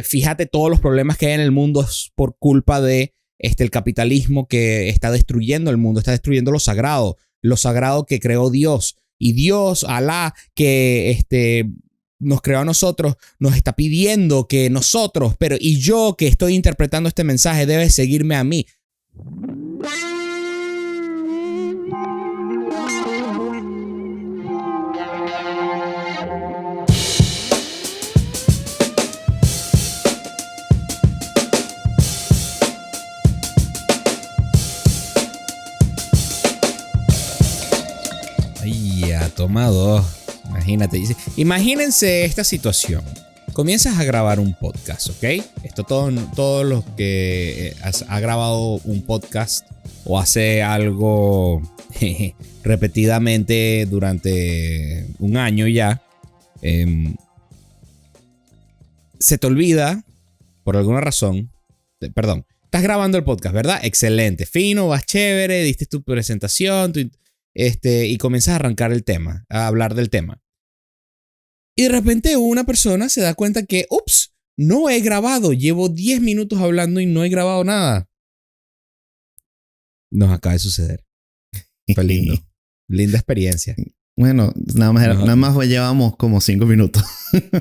Fíjate todos los problemas que hay en el mundo es por culpa de el capitalismo que está destruyendo el mundo, está destruyendo lo sagrado que creó Dios. Y Dios, Alá, que nos creó a nosotros, nos está pidiendo que nosotros, y yo que estoy interpretando este mensaje, debe seguirme a mí. Toma dos. Imagínate. Imagínense esta situación. Comienzas a grabar un podcast, ¿ok? Todos los que ha grabado un podcast o hace algo repetidamente durante un año ya, se te olvida, por alguna razón, perdón, estás grabando el podcast, ¿verdad? Excelente, fino, vas chévere, diste tu presentación, y comienzas a arrancar el tema, a hablar del tema. Y de repente una persona se da cuenta que, ups, no he grabado, llevo 10 minutos hablando y no he grabado nada. Nos acaba de suceder. Fue lindo. Linda experiencia. Bueno, nada más llevamos como 5 minutos.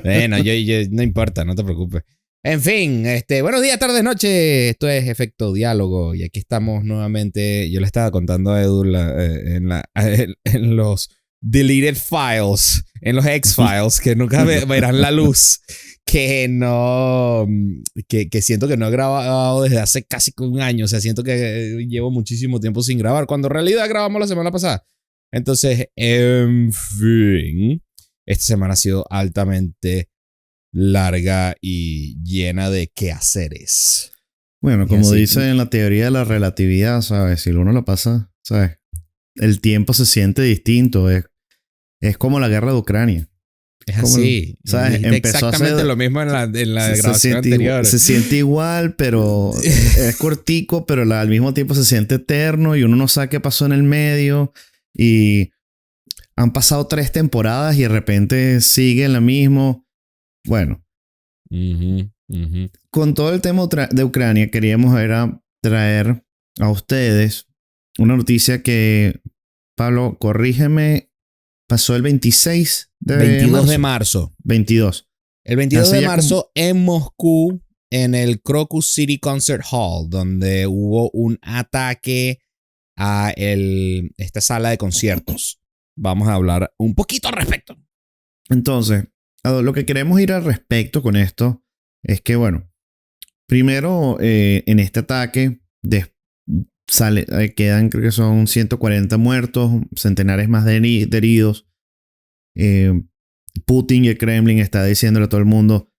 Bueno, yo no importa, no te preocupes. En fin, buenos días, tardes, noches. Esto es Efecto Diálogo y aquí estamos nuevamente. Yo le estaba contando a Edu en los deleted files, en los X-Files, que nunca verán la luz, que siento que no he grabado desde hace casi un año. O sea, siento que llevo muchísimo tiempo sin grabar, cuando en realidad grabamos la semana pasada. Entonces, en fin, esta semana ha sido altamente larga y llena de quehaceres. Bueno, como dice en la teoría de la relatividad, ¿sabes? Si uno lo pasa, ¿sabes? El tiempo se siente distinto. Es como la guerra de Ucrania. Es como, así. ¿Sabes? Empezó exactamente lo mismo en la grabación anterior. Se siente igual, pero es cortico, pero al mismo tiempo se siente eterno y uno no sabe qué pasó en el medio. Y han pasado 3 temporadas y de repente sigue en lo mismo. Bueno, con todo el tema de Ucrania, queríamos traer a ustedes una noticia que, Pablo, corrígeme, pasó el 22 de marzo. 22. El 22 de marzo en Moscú, en el Crocus City Concert Hall, donde hubo un ataque a esta sala de conciertos. Vamos a hablar un poquito al respecto. Entonces, lo que queremos ir al respecto con esto es que, bueno, primero en este ataque quedan, creo que son 140 muertos, centenares más de heridos. Putin y el Kremlin está diciéndole a todo el mundo,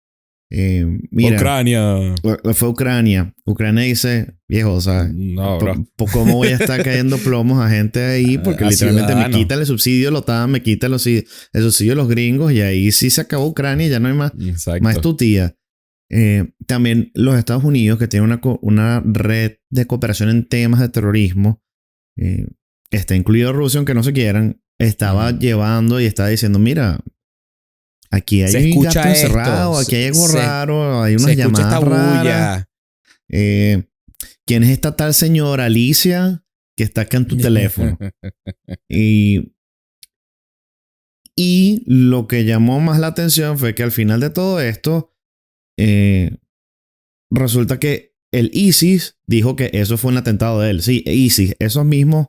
mira, Ucrania. Fue Ucrania. Ucrania dice, viejo, o sea, no, bro. ¿Cómo voy a estar cayendo plomos a gente ahí? Porque literalmente me quitan el subsidio, me quitan el subsidio de los gringos y ahí sí se acabó Ucrania y ya no hay más. Exacto. Más tu tía. También los Estados Unidos, que tienen una red de cooperación en temas de terrorismo, está incluido Rusia, aunque no se quieran, estaba llevando y estaba diciendo, mira, aquí hay un gato encerrado, aquí hay algo raro, hay unas llamadas raras. ¿Quién es esta tal señora Alicia que está acá en tu teléfono? Y lo que llamó más la atención fue que al final de todo esto, resulta que el ISIS dijo que eso fue un atentado de él. Sí, ISIS, esos mismos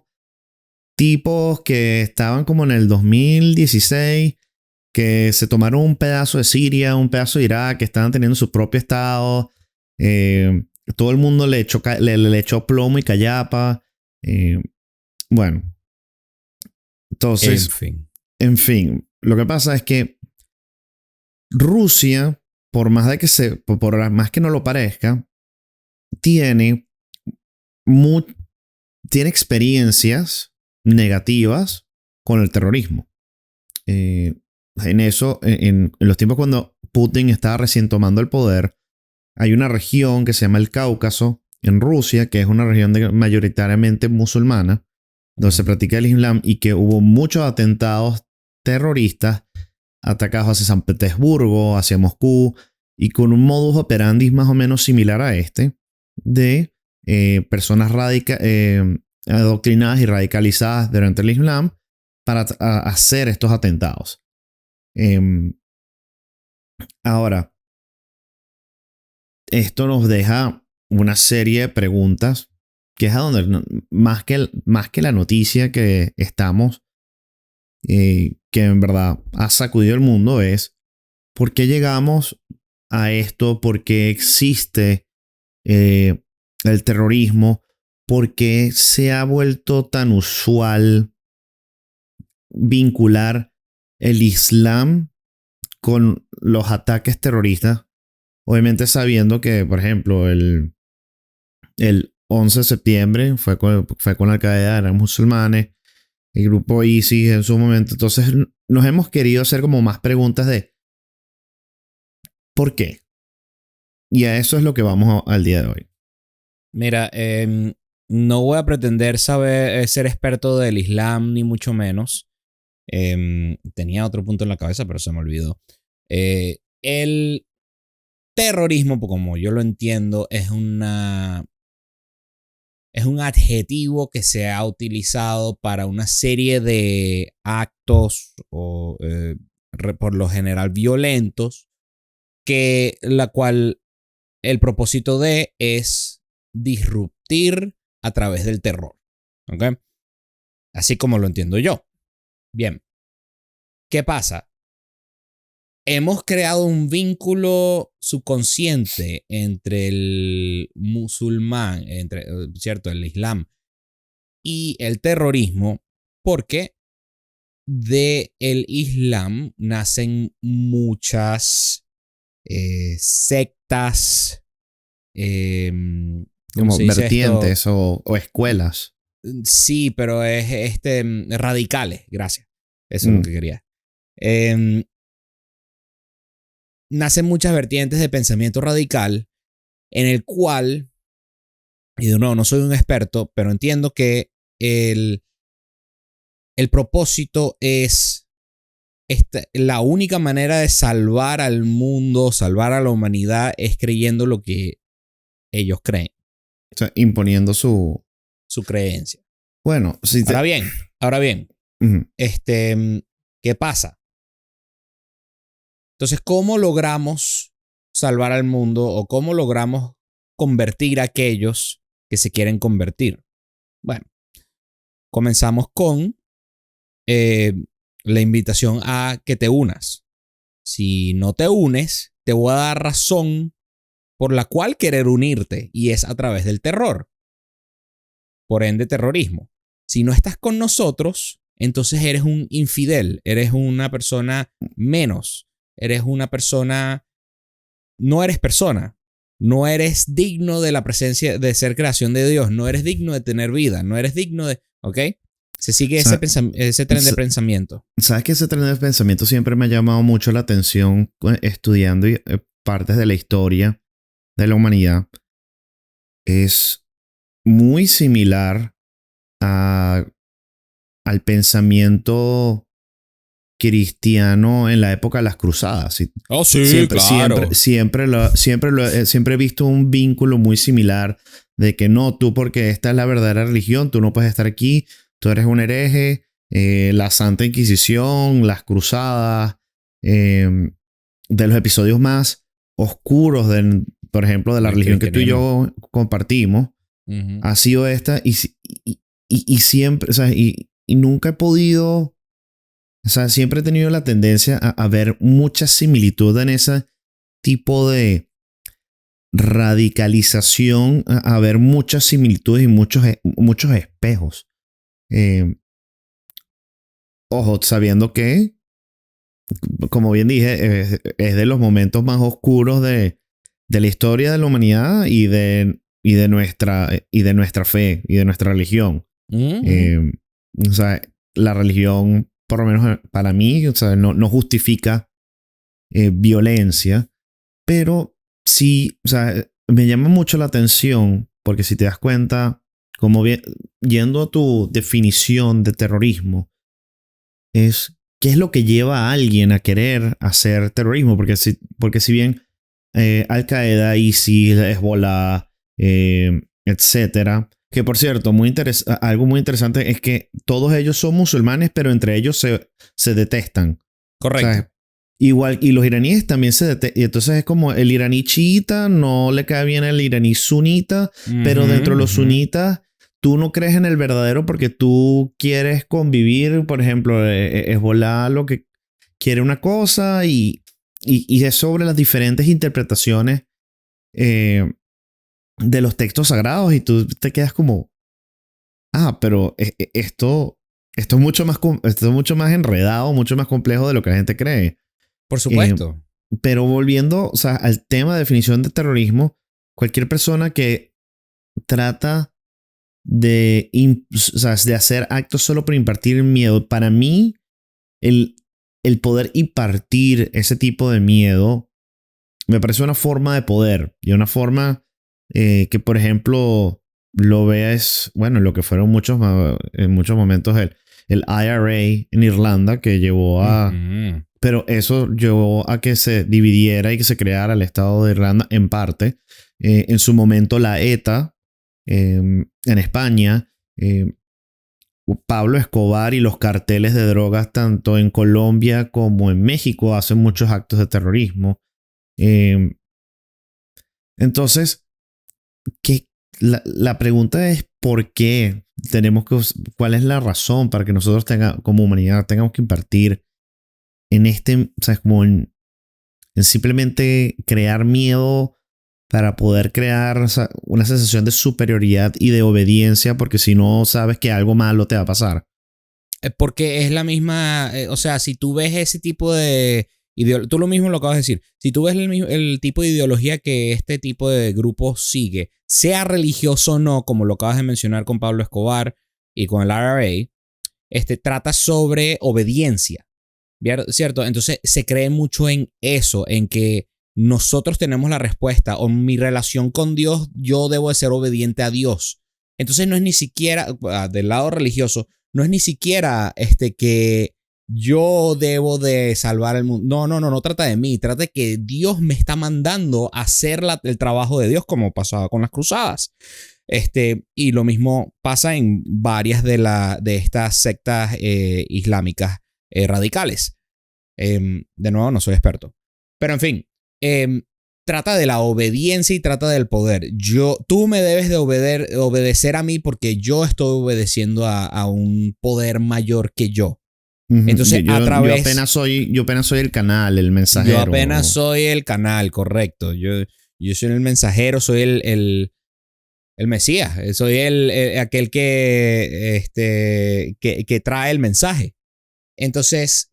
tipos que estaban como en el 2016, que se tomaron un pedazo de Siria, un pedazo de Irak, que estaban teniendo su propio estado. Todo el mundo le echó plomo y callapa. Bueno. Entonces, en fin. Lo que pasa es que Rusia, por más que no lo parezca, tiene experiencias negativas con el terrorismo. En los tiempos cuando Putin estaba recién tomando el poder, hay una región que se llama el Cáucaso en Rusia, que es una región mayoritariamente musulmana, donde se practica el Islam y que hubo muchos atentados terroristas atacados hacia San Petersburgo, hacia Moscú, y con un modus operandi más o menos similar a este, de personas adoctrinadas y radicalizadas durante el Islam para hacer estos atentados. Ahora, esto nos deja una serie de preguntas, que es a donde, más que la noticia que estamos, que en verdad ha sacudido el mundo, es ¿por qué llegamos a esto? ¿Por qué existe el terrorismo? ¿Por qué se ha vuelto tan usual vincular el Islam con los ataques terroristas? Obviamente sabiendo que, por ejemplo, el 11 de septiembre fue con Al-Qaeda, eran musulmanes, el grupo ISIS en su momento. Entonces nos hemos querido hacer como más preguntas de ¿por qué? Y a eso es lo que vamos al día de hoy. Mira, no voy a pretender ser experto del Islam, ni mucho menos. Tenía otro punto en la cabeza, pero se me olvidó. El terrorismo, como yo lo entiendo, es un adjetivo que se ha utilizado para una serie de actos por lo general violentos, la cual el propósito es disruptir a través del terror. ¿Ok? Así como lo entiendo yo. Bien. ¿Qué pasa? Hemos creado un vínculo subconsciente entre el musulmán, ¿cierto? El Islam y el terrorismo, porque del Islam nacen muchas sectas, como vertientes o escuelas. Sí, pero es radicales, gracias. Eso es lo que quería. Nacen muchas vertientes de pensamiento radical en el cual, y de nuevo, no soy un experto, pero entiendo que el propósito es la única manera de salvar al mundo, salvar a la humanidad, es creyendo lo que ellos creen. O sea, imponiendo su creencia. Bueno, si Ahora bien, ¿qué pasa? Entonces, ¿cómo logramos salvar al mundo o cómo logramos convertir a aquellos que se quieren convertir? Bueno, comenzamos con la invitación a que te unas. Si no te unes, te voy a dar razón por la cual querer unirte, y es a través del terror. Por ende, terrorismo. Si no estás con nosotros, entonces eres un infidel, eres una persona menos. Eres una persona, no eres persona, no eres digno de la presencia, de ser creación de Dios, no eres digno de tener vida, no eres digno de, ¿ok? Se sigue ese tren de pensamiento. ¿Sabes que ese tren de pensamiento siempre me ha llamado mucho la atención estudiando partes de la historia de la humanidad? Es muy similar al pensamiento cristiano en la época de las cruzadas. Oh, sí, claro. Siempre he visto un vínculo muy similar de que no, tú porque esta es la verdadera religión, tú no puedes estar aquí, tú eres un hereje. La Santa Inquisición, las cruzadas, de los episodios más oscuros, por ejemplo, de la religión que tú y yo compartimos, ha sido esta y siempre, o sea, y nunca he podido. O sea, siempre he tenido la tendencia a ver mucha similitud en ese tipo de radicalización, a ver muchas similitudes y muchos espejos. Ojo, sabiendo que, como bien dije, es de los momentos más oscuros de la historia de la humanidad y de nuestra fe y de nuestra religión. O sea, la religión, por lo menos para mí, o sea, no justifica violencia, pero sí, o sea, me llama mucho la atención porque si te das cuenta, como yendo a tu definición de terrorismo, es qué es lo que lleva a alguien a querer hacer terrorismo, porque si bien Al-Qaeda, ISIS, Hezbollah, etcétera. Que por cierto, algo muy interesante es que todos ellos son musulmanes, pero entre ellos se detestan. Correcto. O sea, igual, y los iraníes también se detestan. Y entonces es como el iraní chiita no le cae bien el iraní sunita, pero dentro de los sunitas tú no crees en el verdadero porque tú quieres convivir. Por ejemplo, Hezbollah lo que quiere una cosa y es sobre las diferentes interpretaciones de los textos sagrados y tú te quedas como, pero esto es mucho más enredado, mucho más complejo de lo que la gente cree. Por supuesto. Pero volviendo, o sea, al tema de definición de terrorismo, cualquier persona que trata de hacer actos solo por impartir miedo, para mí, el poder impartir ese tipo de miedo me parece una forma de poder y una forma que, por ejemplo, lo veas, bueno, lo que fueron en muchos momentos el IRA en Irlanda que llevó a... Pero eso llevó a que se dividiera y que se creara el Estado de Irlanda en parte. En su momento la ETA en España, Pablo Escobar y los carteles de drogas tanto en Colombia como en México hacen muchos actos de terrorismo. Entonces, la pregunta es ¿por qué cuál es la razón para que nosotros como humanidad tengamos que impartir ¿sabes? Como en simplemente crear miedo para poder crear, o sea, una sensación de superioridad y de obediencia, porque si no sabes que algo malo te va a pasar? Porque es la misma, o sea, si tú ves ese tipo de tú lo mismo lo acabas de decir, si tú ves el tipo de ideología que este tipo de grupo sigue, sea religioso o no, como lo acabas de mencionar con Pablo Escobar y con el IRA, trata sobre obediencia, ¿cierto? Entonces se cree mucho en eso, en que nosotros tenemos la respuesta, o mi relación con Dios, yo debo de ser obediente a Dios. Entonces no es ni siquiera, del lado religioso, no es ni siquiera que yo debo de salvar el mundo. No trata de mí, trata de que Dios me está mandando a hacer el trabajo de Dios, como pasaba con las cruzadas. Y lo mismo pasa en varias de estas sectas islámicas radicales. De nuevo, no soy experto. Pero en fin, trata de la obediencia y trata del poder. Tú me debes de obedecer a mí porque yo estoy obedeciendo a un poder mayor que yo. Entonces, yo apenas soy el canal, el mensajero. Yo apenas soy el canal, correcto. Yo soy el mensajero, soy el Mesías. Soy aquel que trae el mensaje. Entonces,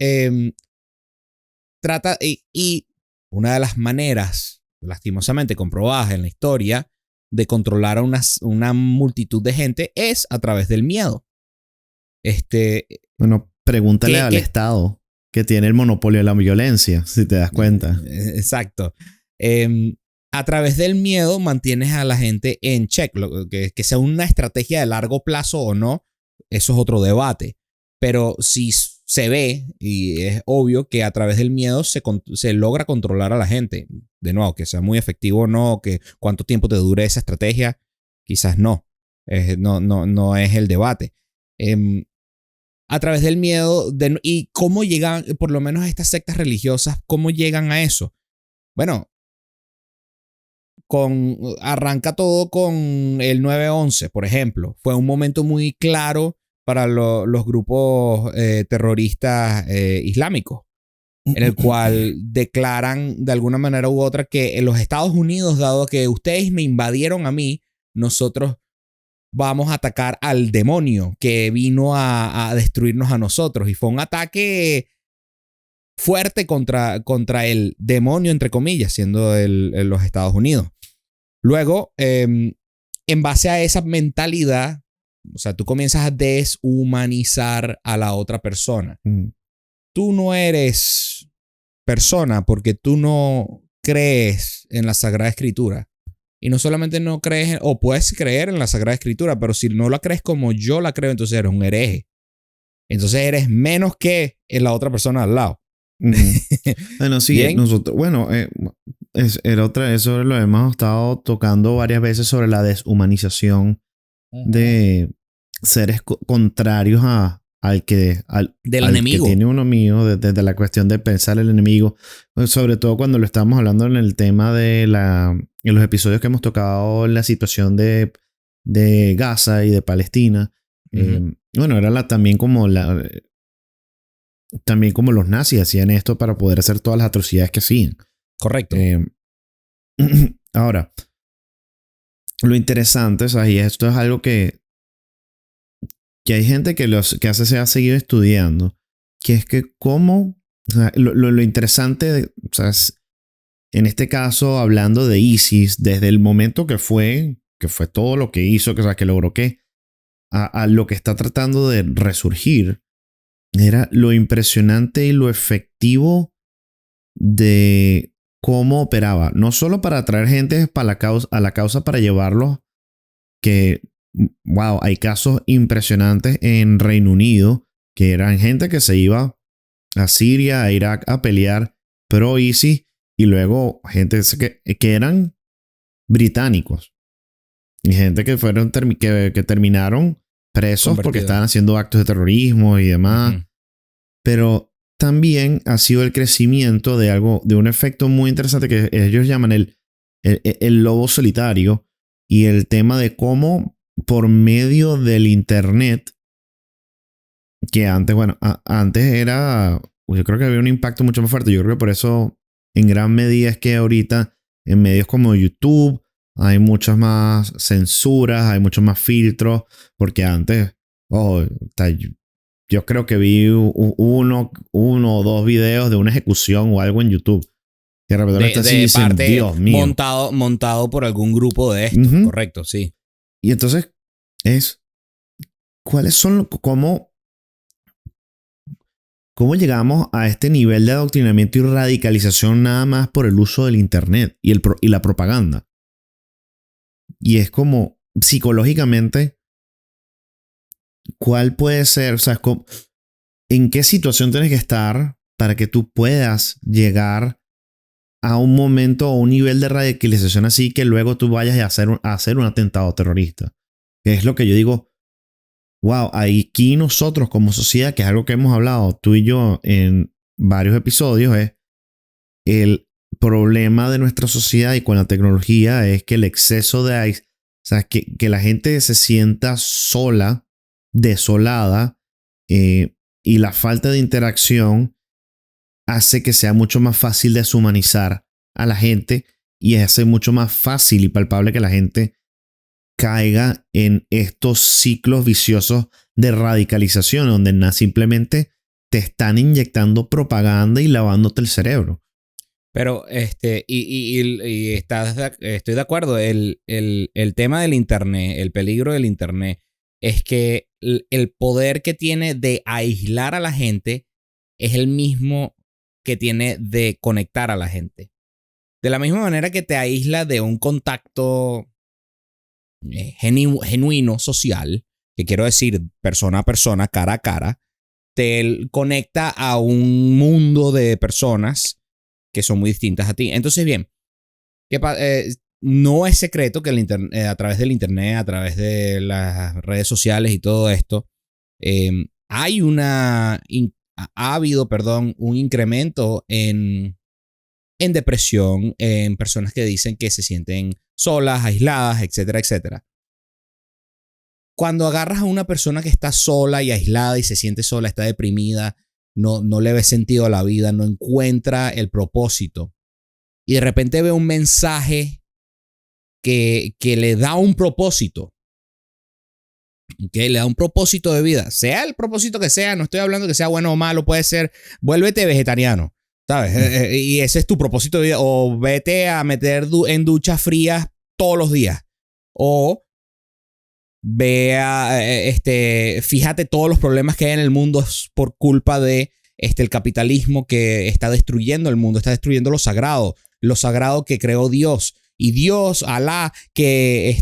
trata... Y una de las maneras, lastimosamente comprobadas en la historia, de controlar a una multitud de gente es a través del miedo. Bueno, pregúntale al Estado, que tiene el monopolio de la violencia, si te das cuenta. Exacto. A través del miedo mantienes a la gente en check. Que sea una estrategia de largo plazo o no, eso es otro debate. Pero si se ve, y es obvio que a través del miedo se logra controlar a la gente. De nuevo, que sea muy efectivo o no, que cuánto tiempo te dure esa estrategia, quizás no. No es el debate. A través del miedo, y cómo llegan, por lo menos a estas sectas religiosas, cómo llegan a eso. Bueno, arranca todo con el 9/11, por ejemplo. Fue un momento muy claro para los grupos terroristas islámicos, en el cual declaran de alguna manera u otra que en los Estados Unidos, dado que ustedes me invadieron a mí, nosotros vamos a atacar al demonio que vino a destruirnos a nosotros. Y fue un ataque fuerte contra el demonio, entre comillas, siendo los Estados Unidos. Luego, en base a esa mentalidad, o sea, tú comienzas a deshumanizar a la otra persona. Tú no eres persona porque tú no crees en la Sagrada Escritura. Y no solamente no crees, o puedes creer en la Sagrada Escritura, pero si no la crees como yo la creo, entonces eres un hereje. Entonces eres menos que la otra persona al lado. Bueno, sí, nosotros, bueno, eso lo hemos estado tocando varias veces sobre la deshumanización de seres contrarios del al enemigo. que tiene uno mío, desde la cuestión de pensar el enemigo, sobre todo cuando lo estamos hablando en el tema en los episodios que hemos tocado la situación de Gaza y de Palestina. Bueno, era también como los nazis hacían esto para poder hacer todas las atrocidades que hacían. Correcto. Ahora, lo interesante, ¿sabes? Y esto es algo que hay gente que se ha seguido estudiando, que es que cómo, o sea, lo interesante, o sea, en este caso, hablando de ISIS, desde el momento que fue todo lo que hizo, o sea, que logró a lo que está tratando de resurgir, era lo impresionante y lo efectivo de cómo operaba. No solo para atraer gente a la causa para llevarlos, que, wow, hay casos impresionantes en Reino Unido, que eran gente que se iba a Siria, a Irak a pelear pro ISIS, y luego gente que eran británicos. Y gente que que terminaron presos porque estaban haciendo actos de terrorismo y demás. Pero también ha sido el crecimiento de un efecto muy interesante que ellos llaman el lobo solitario, y el tema de cómo por medio del internet, que antes, bueno, antes era, yo creo que había un impacto mucho más fuerte. Yo creo que por eso en gran medida es que ahorita en medios como YouTube hay muchas más censuras, hay muchos más filtros, porque antes, yo creo que vi uno o dos videos de una ejecución o algo en YouTube. Que de repente de parte, Dios mío, montado por algún grupo de estos, correcto, sí. Y entonces ¿cuáles son, cómo llegamos a este nivel de adoctrinamiento y radicalización nada más por el uso del internet y la propaganda? Y es como, psicológicamente, ¿cuál puede ser? O sea, ¿en qué situación tienes que estar para que tú puedas llegar a un momento o un nivel de radicalización así que luego tú vayas a hacer un atentado terrorista? Que es lo que yo digo, wow, aquí nosotros como sociedad, que es algo que hemos hablado tú y yo en varios episodios, es el problema de nuestra sociedad y con la tecnología es que el exceso de, o sea, que la gente se sienta sola, desolada, y la falta de interacción hace que sea mucho más fácil deshumanizar a la gente, y hace mucho más fácil y palpable que la gente caiga en estos ciclos viciosos de radicalización, donde simplemente te están inyectando propaganda y lavándote el cerebro. Pero estoy de acuerdo. El tema del internet, el peligro del internet, es que el poder que tiene de aislar a la gente es el mismo que tiene de conectar a la gente. De la misma manera que te aísla de un contacto genuino, social, que quiero decir persona a persona, cara a cara, te conecta a un mundo de personas que son muy distintas a ti. Entonces, bien, no es secreto que a través del internet, a través de las redes sociales y todo esto, ha habido un incremento en depresión, en personas que dicen que se sienten solas, aisladas, etcétera, etcétera. Cuando agarras a una persona que está sola y aislada y se siente sola, está deprimida, no le ve sentido a la vida, no encuentra el propósito, y de repente ve un mensaje que le da un propósito, que le da un propósito de vida, sea el propósito que sea, no estoy hablando que sea bueno o malo, puede ser, vuélvete vegetariano, ¿sabes? Y ese es tu propósito de vida, o vete a meter en duchas frías todos los días, o fíjate todos los problemas que hay en el mundo por culpa de el capitalismo que está destruyendo el mundo, está destruyendo lo sagrado que creó Dios. Y Dios, Alá, que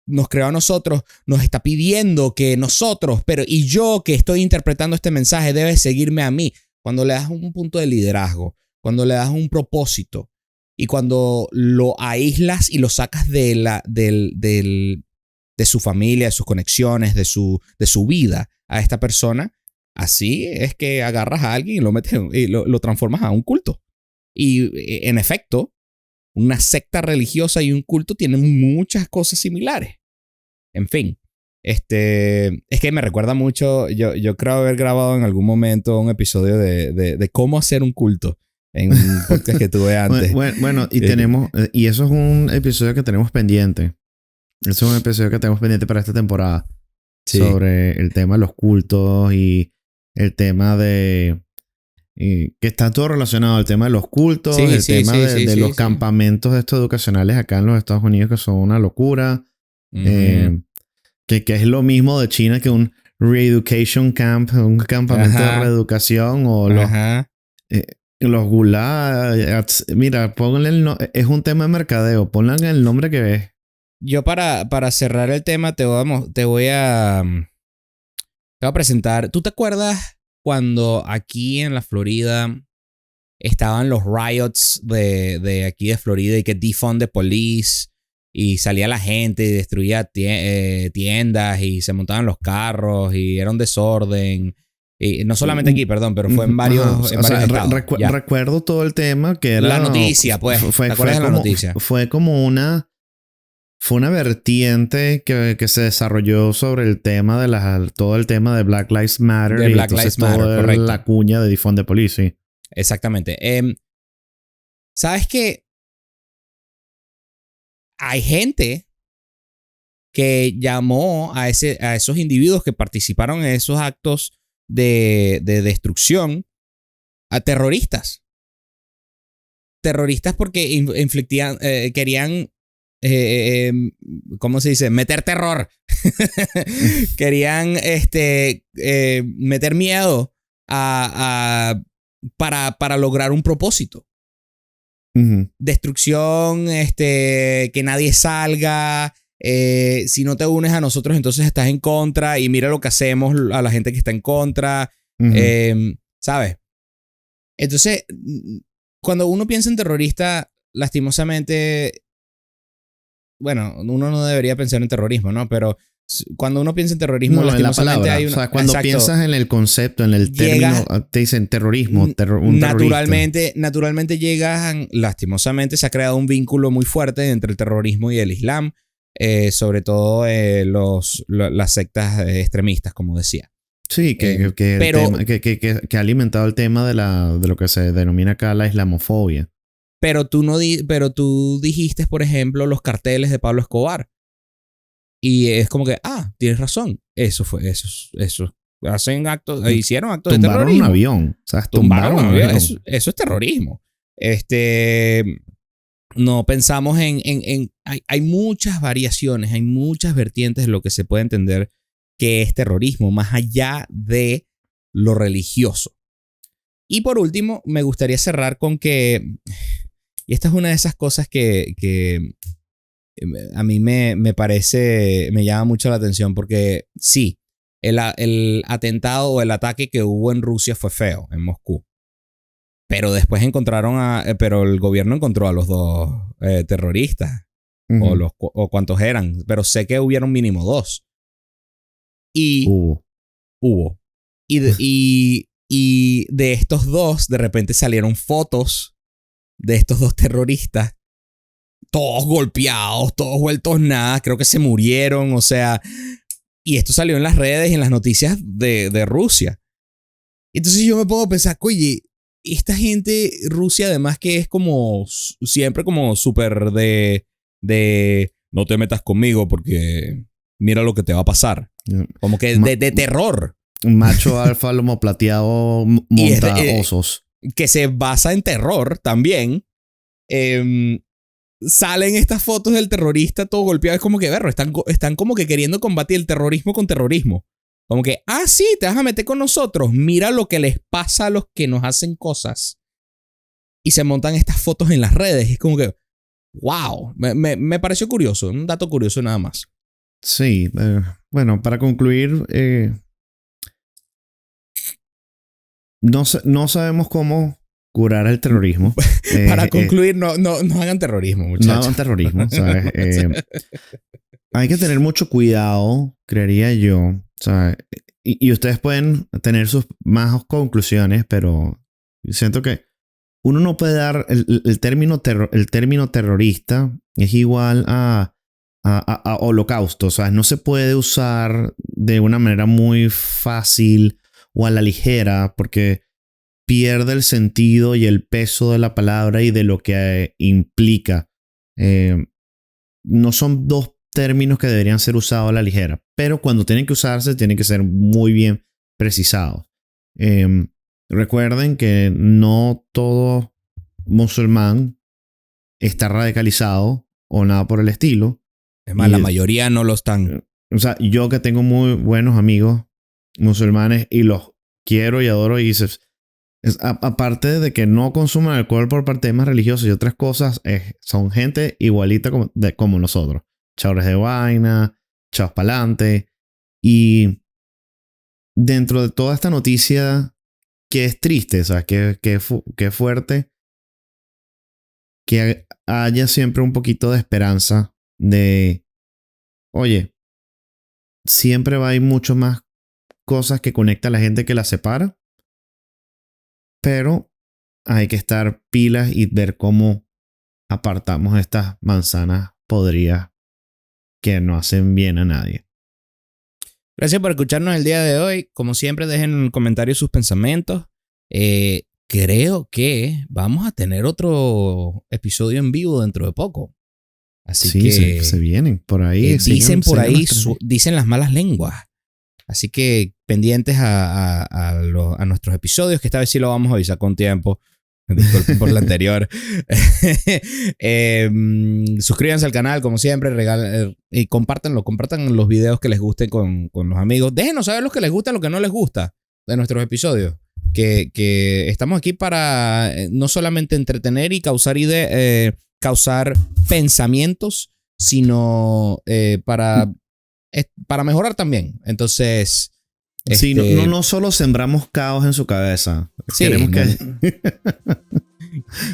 nos creó a nosotros, nos está pidiendo que nosotros, y yo que estoy interpretando este mensaje, debes seguirme a mí. Cuando le das un punto de liderazgo, cuando le das un propósito, Y cuando lo aíslas y lo sacas de su familia, de sus conexiones, de su vida a esta persona, así es que agarras a alguien y lo metes y lo transformas a un culto. Y en efecto, una secta religiosa y un culto tienen muchas cosas similares. En fin, es que me recuerda mucho, yo creo haber grabado en algún momento un episodio de cómo hacer un culto en un podcast que tuve antes. Bueno, y eso es un episodio que tenemos pendiente. Eso es un episodio que tenemos pendiente para esta temporada. Sí. Sobre el tema de los cultos y el tema de... que está todo relacionado al tema de los cultos, el tema de los campamentos estos educacionales acá en los Estados Unidos que son una locura. Uh-huh. Que es lo mismo de China que un re-education camp, un campamento de reeducación o los gulags. Mira, pónganle es un tema de mercadeo, ponle el nombre que es. Yo para cerrar el tema te voy a presentar. ¿Tú te acuerdas cuando aquí en la Florida estaban los riots de aquí de Florida y que defund the police y salía la gente y destruía tiendas y se montaban los carros y era un desorden? Y no solamente aquí, perdón, pero fue en varios, estados. Recuerdo todo el tema que era... La noticia, pues. ¿Te acuerdas de la noticia? Fue como una vertiente que se desarrolló sobre el tema de todo el tema de Black Lives Matter. De Black Lives Matter, correcto. La cuña de defund the police, sí. Exactamente. ¿Sabes qué? Hay gente que llamó a esos individuos que participaron en esos actos de destrucción a terroristas. Terroristas porque infligían, querían... ¿cómo se dice? Meter terror. Querían meter miedo para lograr un propósito. Uh-huh. Destrucción, que nadie salga. Si no te unes a nosotros, entonces estás en contra. Y mira lo que hacemos a la gente que está en contra. Uh-huh. ¿Sabes? Entonces, cuando uno piensa en terrorista, lastimosamente... Bueno, uno no debería pensar en terrorismo, ¿no? Pero cuando uno piensa en terrorismo, lastimosamente hay una... O sea, cuando piensas en el concepto, en el término, te dicen terrorismo, naturalmente llegan, lastimosamente, se ha creado un vínculo muy fuerte entre el terrorismo y el Islam, sobre todo las sectas extremistas, como decía. Sí, que ha alimentado el tema de lo que se denomina acá la islamofobia. Pero tú dijiste, por ejemplo, los carteles de Pablo Escobar. Y es como que, tienes razón. Eso. Hicieron actos de terrorismo. Tumbaron un avión. O sea, tumbaron un avión. Eso es terrorismo. No pensamos hay muchas variaciones, hay muchas vertientes de lo que se puede entender que es terrorismo, más allá de lo religioso. Y por último, me gustaría cerrar con que... Y esta es una de esas cosas que a mí me parece, me llama mucho la atención porque sí, el atentado o el ataque que hubo en Rusia fue feo, en Moscú. Pero después pero el gobierno encontró a los dos terroristas. Uh-huh. O cuántos eran. Pero sé que hubieron mínimo 2. Y hubo. Y de estos 2, de repente salieron fotos de estos 2 terroristas, todos golpeados, todos vueltos nada, creo que se murieron, o sea, y esto salió en las redes y en las noticias de Rusia. Entonces yo me pongo a pensar, oye, esta gente, Rusia además que es como, siempre como súper de no te metas conmigo porque mira lo que te va a pasar. Como que de terror. Un macho alfa lomo plateado monta osos. Que se basa en terror también. Salen estas fotos del terrorista todo golpeado. Es como que, están como que queriendo combatir el terrorismo con terrorismo. Como que, sí, te vas a meter con nosotros. Mira lo que les pasa a los que nos hacen cosas. Y se montan estas fotos en las redes. Es como que, wow. Me pareció curioso. Un dato curioso nada más. Sí. Bueno, para concluir... No sabemos cómo curar el terrorismo. Para concluir, no hagan terrorismo, muchachos. No hagan terrorismo, ¿sabes? Hay que tener mucho cuidado, creería yo. ¿Sabes? Y ustedes pueden tener sus más conclusiones, pero siento que uno no puede dar el término terrorista es igual a holocausto. O sea, no se puede usar de una manera muy fácil o a la ligera porque pierde el sentido y el peso de la palabra y de lo que implica. No son dos términos que deberían ser usados a la ligera, pero cuando tienen que usarse tienen que ser muy bien precisados. Recuerden que no todo musulmán está radicalizado o nada por el estilo. Es más, la mayoría no lo están. O sea, yo que tengo muy buenos amigos musulmanes y los quiero y adoro y aparte de que no consuman alcohol por temas religiosos y otras cosas, son gente igualita como nosotros. Chavos de vaina, chavos pa'lante. Y dentro de toda esta noticia que es triste, o sea, que fuerte, que haya siempre un poquito de esperanza de, oye, siempre va a haber mucho más cosas que conectan a la gente que la separa, pero hay que estar pilas y ver cómo apartamos estas manzanas podridas que no hacen bien a nadie. Gracias por escucharnos el día de hoy. Como siempre, dejen en comentarios sus pensamientos. Creo que vamos a tener otro episodio en vivo dentro de poco. Así sí, que se vienen por ahí. Dicen por ahí, dicen las malas lenguas. Así que pendientes a nuestros episodios, que esta vez sí lo vamos a avisar con tiempo. Disculpen por la anterior. Suscríbanse al canal, como siempre, y compartan los videos que les gusten con los amigos. Déjenos saber los que les gusta, lo que no les gusta de nuestros episodios. Que estamos aquí para no solamente entretener y causar pensamientos, sino para mejorar también. Entonces, sí, no solo sembramos caos en su cabeza. Sí,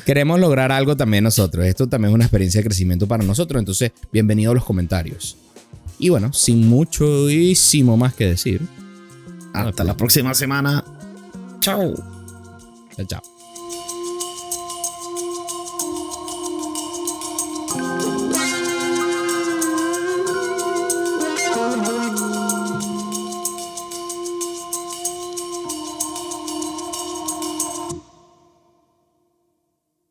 queremos lograr algo también nosotros. Esto también es una experiencia de crecimiento para nosotros. Entonces, bienvenido a los comentarios. Y bueno, sin muchísimo más que decir. Hasta la próxima semana. Chao. Chao.